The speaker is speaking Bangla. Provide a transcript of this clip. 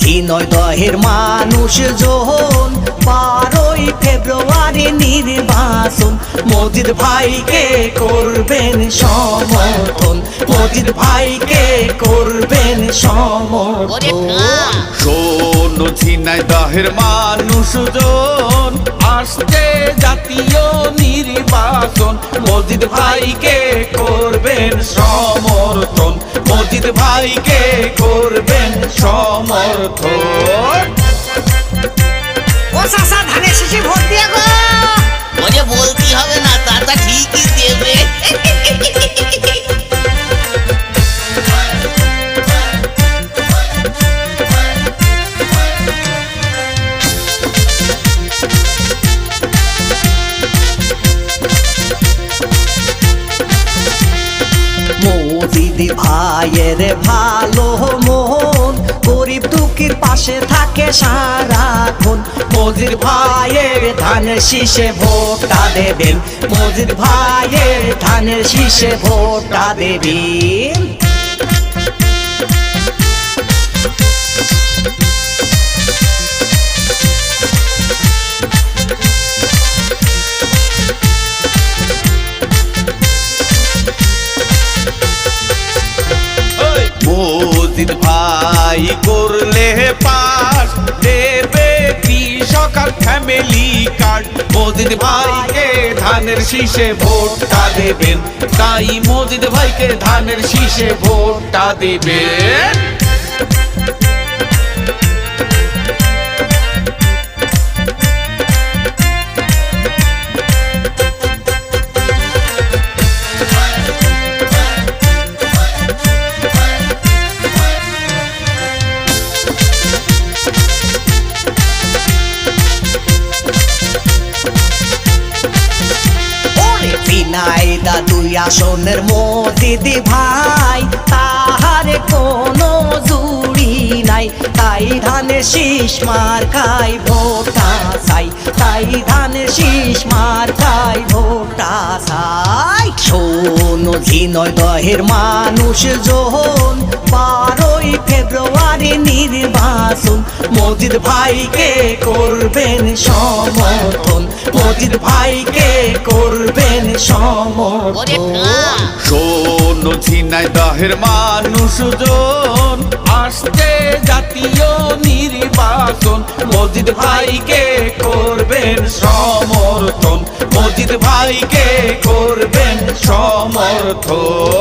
ঝিনাইদহের মানুষজন 12ই ফেব্রুয়ারি নির্বাচন মজিদ ভাইকে করবেন সমর্থন, মজিদ ভাইকে করবেন সমর্থন। শোনো ঝিনাইদহের মানুষজন, আসছে জাতীয় নির্বাচন মজিদ ভাইকে করবেন সমর্থন, মজিদ ভাইকে করবেন সমর্থন। ও চাচা ধানের শীষে ভোট দিয়ে গো। ওরে বলতে হবে না, চাচা ঠিকই দেবে। মজিদ ভাইয়ের ভালো মন, গরিব দুঃখীর পাশে থাকে সারাক্ষণ। মজিদ ভাইয়ের ধানের শীষে ভোটটা দেবেন, মজিদ ভাইয়ের ধানের শীষে ভোটটা দেবেন। মজিদ ভাই করলে পাস দেবে কৃষক আর ফ্যামিলি কার্ড, মজিদ ভাইকে ধানের শীষে ভোটটা দেবেন, তাই মজিদ ভাইকে ধানের শীষে ভোটটা দেবেন। ঝিনাইদহ 2 আসনের মজিদ ভাই, তাহার কোনো জুড়ি নাই, তাই ধানের শীষ মার্কায় ভোটটা চাই, তাই ধানের শীষ মার্কায় ভোটটা চাই। শোনো ঝিনাইদহের মানুষজন, 12ই ফেব্রুয়ারি নির্বাচন মজিদ ভাইকে করবেন সমর্থন, মজিদ ভাইকে করবেন সমর্থন। শোনো ঝিনাইদহের মানুষজন, আসছে জাতীয় নির্বাচন মজিদ ভাইকে করবেন সমর্থন, মজিদ ভাইকে করবেন সমর্থন।